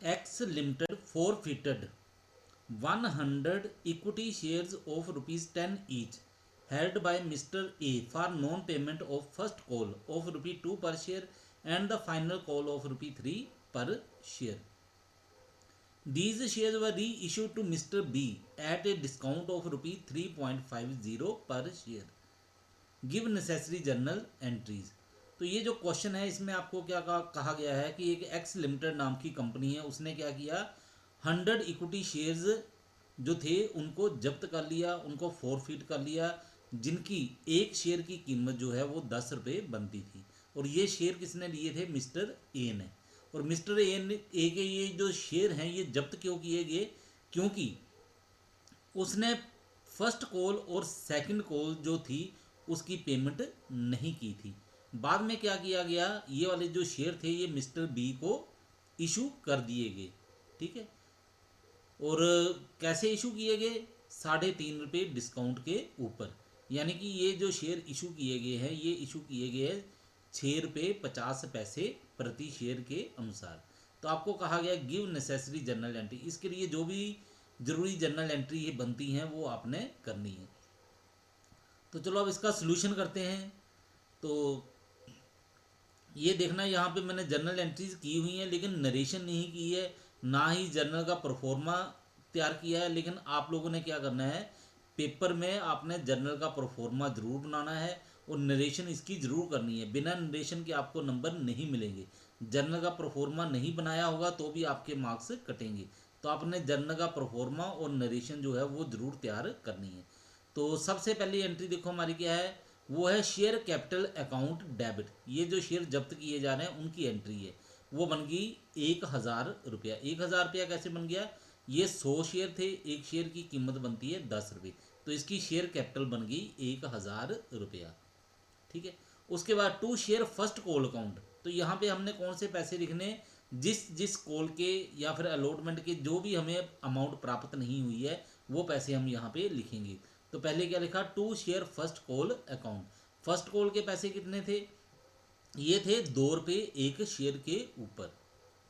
X Limited forfeited 100 equity shares of rupees 10 each held by Mr. A for non-payment of first call of rupee 2 per share and the final call of rupee 3 per share. These shares were reissued to Mr. B at a discount of rupee 3.50 per share. Give necessary journal entries. तो ये जो question है इसमें आपको क्या कहा गया है कि एक एक्स लिमिटेड नाम की कंपनी है, उसने क्या किया, 100 इक्विटी शेयर्स जो थे उनको जब्त कर लिया, उनको फोरफिट कर लिया, जिनकी एक शेयर की कीमत जो है वो 10 रुपये बनती थी। और ये शेयर किसने लिए थे, मिस्टर ए ने। और मिस्टर ए के ये जो शेयर हैं ये जब्त क्यों किए गए, क्योंकि उसने फर्स्ट कॉल और सेकंड कॉल जो थी उसकी पेमेंट नहीं की थी। बाद में क्या किया गया, ये वाले जो शेयर थे ये मिस्टर बी को इशू कर दिए गए। ठीक है, और कैसे इशू किए गए, 3.5 रुपये डिस्काउंट के ऊपर। यानी कि ये जो शेयर इशू किए गए हैं ये इशू किए गए हैं 6 रुपये 50 पैसे प्रति शेयर के अनुसार। तो आपको कहा गया गिव नेसेसरी जर्नल एंट्री, इसके लिए जो भी जरूरी जर्नल एंट्री बनती हैं वो आपने करनी है। तो चलो अब इसका सलूशन करते हैं। तो ये देखना, यहाँ पे मैंने जर्नल एंट्रीज की हुई हैं लेकिन नरेशन नहीं की है, ना ही जर्नल का प्रोफॉर्मा तैयार किया है। लेकिन आप लोगों ने क्या करना है, पेपर में आपने जर्नल का प्रोफॉर्मा जरूर बनाना है और नरेशन इसकी ज़रूर करनी है। बिना नरेशन के आपको नंबर नहीं मिलेंगे। जर्नल का प्रोफॉर्मा नहीं बनाया होगा तो भी आपके मार्क्स कटेंगे। तो आपने जर्नल का प्रोफॉर्मा और नरेशन जो है वो ज़रूर तैयार करनी है। तो सबसे पहली एंट्री देखो हमारी क्या है, वो है शेयर कैपिटल अकाउंट डेबिट। ये जो शेयर जब्त किए जा रहे हैं उनकी एंट्री है, वो बन गई 1000 रुपया। 1000 रुपया कैसे बन गया, ये 100 शेयर थे, एक शेयर की कीमत बनती है 10 रुपये, तो इसकी शेयर कैपिटल बन गई 1000 रुपया। ठीक है, उसके बाद to share first call account. तो यहाँ पे हमने कौन से पैसे लिखने, जिस कॉल के या फिर अलॉटमेंट के जो भी हमें अमाउंट प्राप्त नहीं हुई है वो पैसे हम यहाँ पे लिखेंगे। तो पहले क्या लिखा, to share first call account. First call के पैसे कितने थे, ये थे 2 रुपये एक शेयर के ऊपर।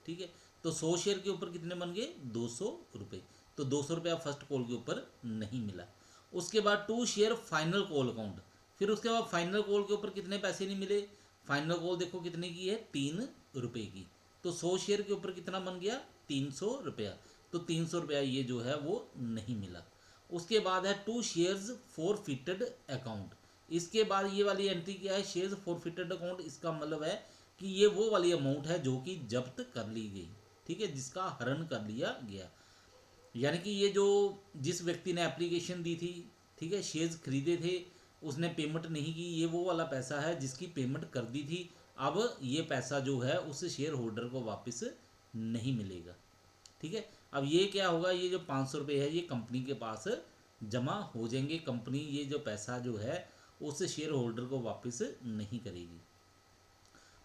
ठीक है, तो 100 शेयर के ऊपर कितने बन गए, 200 रुपये। तो 200 रुपया फर्स्ट कॉल के ऊपर नहीं मिला। उसके बाद to share final call account, फिर उसके बाद फाइनल कॉल के ऊपर कितने पैसे नहीं मिले। फाइनल कॉल देखो कितने की है, 3 रुपये की। तो 100 शेयर के ऊपर कितना बन गया, 300 रुपया। तो 300 रुपया ये जो है वो नहीं मिला। उसके बाद है टू शेयर्स फॉरफिटेड अकाउंट। इसके बाद ये वाली एंट्री क्या है, शेयर्स फॉरफिटेड अकाउंट। इसका मतलब है कि ये वो वाली अमाउंट है जो कि जब्त कर ली गई। ठीक है, जिसका हरण कर लिया गया। यानी कि ये जो जिस व्यक्ति ने एप्लीकेशन दी थी, ठीक है, शेयर्स खरीदे थे, उसने पेमेंट नहीं की, ये वो वाला पैसा है जिसकी पेमेंट कर दी थी। अब ये पैसा जो है उस शेयर होल्डर को वापस नहीं मिलेगा। ठीक है, अब ये क्या होगा, ये जो 500 रुपये है ये कंपनी के पास जमा हो जाएंगे। कंपनी ये जो पैसा जो है उस शेयर होल्डर को वापस नहीं करेगी।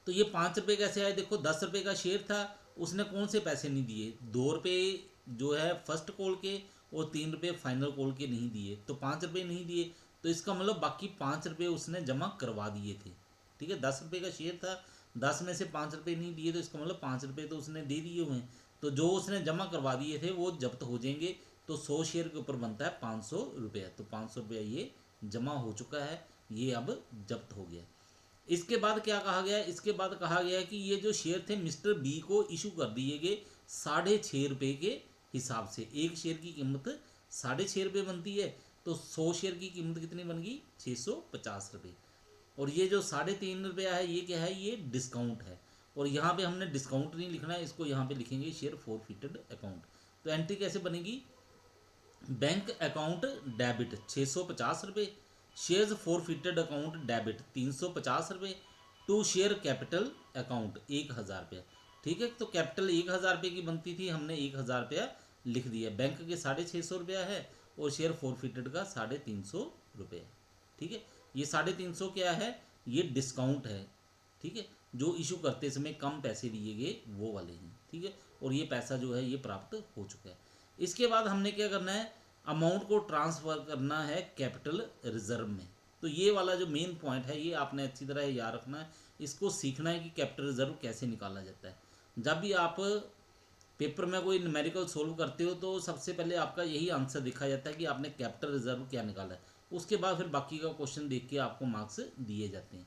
तो ये 5 रुपये कैसे आए, देखो 10 रुपये का शेयर था, उसने कौन से पैसे नहीं दिए, 2 रुपये जो है फर्स्ट कॉल के और 3 रुपये फाइनल कॉल के नहीं दिए, तो 5 रुपये नहीं दिए। तो इसका मतलब बाकी 5 रुपये उसने जमा करवा दिए थे। ठीक है, 10 रुपये का शेयर था, 10 में से 5 रुपये नहीं दिए, तो इसका मतलब 5 रुपये तो उसने दे दिए हुए हैं। तो जो उसने जमा करवा दिए थे वो जब्त हो जाएंगे। तो 100 शेयर के ऊपर बनता है 500 रुपया। तो 500 रुपया ये जमा हो चुका है, ये अब जब्त हो गया। इसके बाद क्या कहा गया, इसके बाद कहा गया कि ये जो शेयर थे मिस्टर बी को इशू कर दिए गए 6.5 रुपये के हिसाब से। एक शेयर की कीमत 6.5 रुपये बनती है, तो 100 शेयर की कीमत कितनी बन गई, 650 रुपये। और ये जो 3.5 रुपया है ये क्या है, ये डिस्काउंट है। और यहाँ पे हमने डिस्काउंट नहीं लिखना है, इसको यहाँ पे लिखेंगे शेयर फॉरफिटेड अकाउंट। तो एंट्री कैसे बनेगी, बैंक अकाउंट डेबिट 650 रुपये, शेयर्स फॉरफिटेड अकाउंट डेबिट 350 रुपये, टू शेयर कैपिटल अकाउंट 1000 रुपया। ठीक है, तो कैपिटल 1000 रुपये की बनती थी, हमने 1000 रुपया लिख दिया। बैंक के 650 रुपया है और शेयर फॉरफिटेड का 350 रुपये। ठीक है, ये 350 क्या है, ये डिस्काउंट है। ठीक है, जो इशू करते समय कम पैसे लिए गए वो वाले हैं। ठीक है, और ये पैसा जो है ये प्राप्त हो चुका है। इसके बाद हमने क्या करना है, अमाउंट को ट्रांसफ़र करना है कैपिटल रिजर्व में। तो ये वाला जो मेन पॉइंट है ये आपने अच्छी तरह याद रखना है, इसको सीखना है कि कैपिटल रिजर्व कैसे निकाला जाता है। जब भी आप पेपर में कोई न्यूमेरिकल सोल्व करते हो तो सबसे पहले आपका यही आंसर देखा जाता है कि आपने कैपिटल रिजर्व क्या निकाला है, उसके बाद फिर बाकी का क्वेश्चन देख के आपको मार्क्स दिए जाते हैं।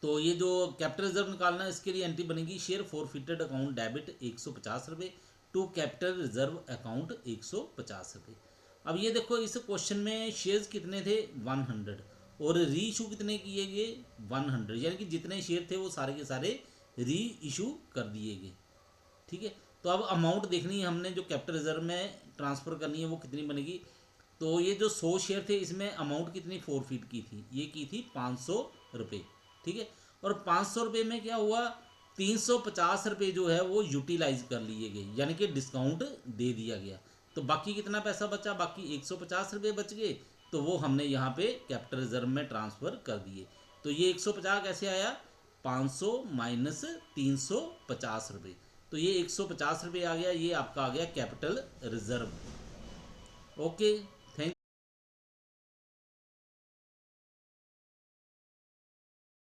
तो ये जो कैपिटल रिजर्व निकालना है इसके लिए एंट्री बनेगी शेयर फॉरफिटेड अकाउंट डेबिट 150 रुपये टू कैपिटल रिजर्व अकाउंट 150 रुपये। अब ये देखो इस क्वेश्चन में शेयर्स कितने थे 100 और री इशू कितने किए गए 100, यानी कि जितने शेयर थे वो सारे के सारे री इशू कर दिए गए। ठीक है, तो अब अमाउंट देखनी है हमने जो कैपिटल रिजर्व में ट्रांसफ़र करनी है वो कितनी बनेगी। तो ये जो 100 शेयर थे इसमें अमाउंट कितनी फॉरफिट की थी, ये की थी 500 रुपये। ठीक है, और 500 रुपये में क्या हुआ 350 रुपये जो है वो यूटिलाइज कर लिए गए, यानी कि डिस्काउंट दे दिया गया। तो बाकी कितना पैसा बचा, बाकी 150 रुपये बच गए, तो वो हमने यहाँ पे कैपिटल रिजर्व में ट्रांसफ़र कर दिए। तो ये 150 कैसे आया 500 माइनस 350 रुपये, तो ये 150 रुपये आ गया, ये आपका आ गया कैपिटल रिजर्व। ओके।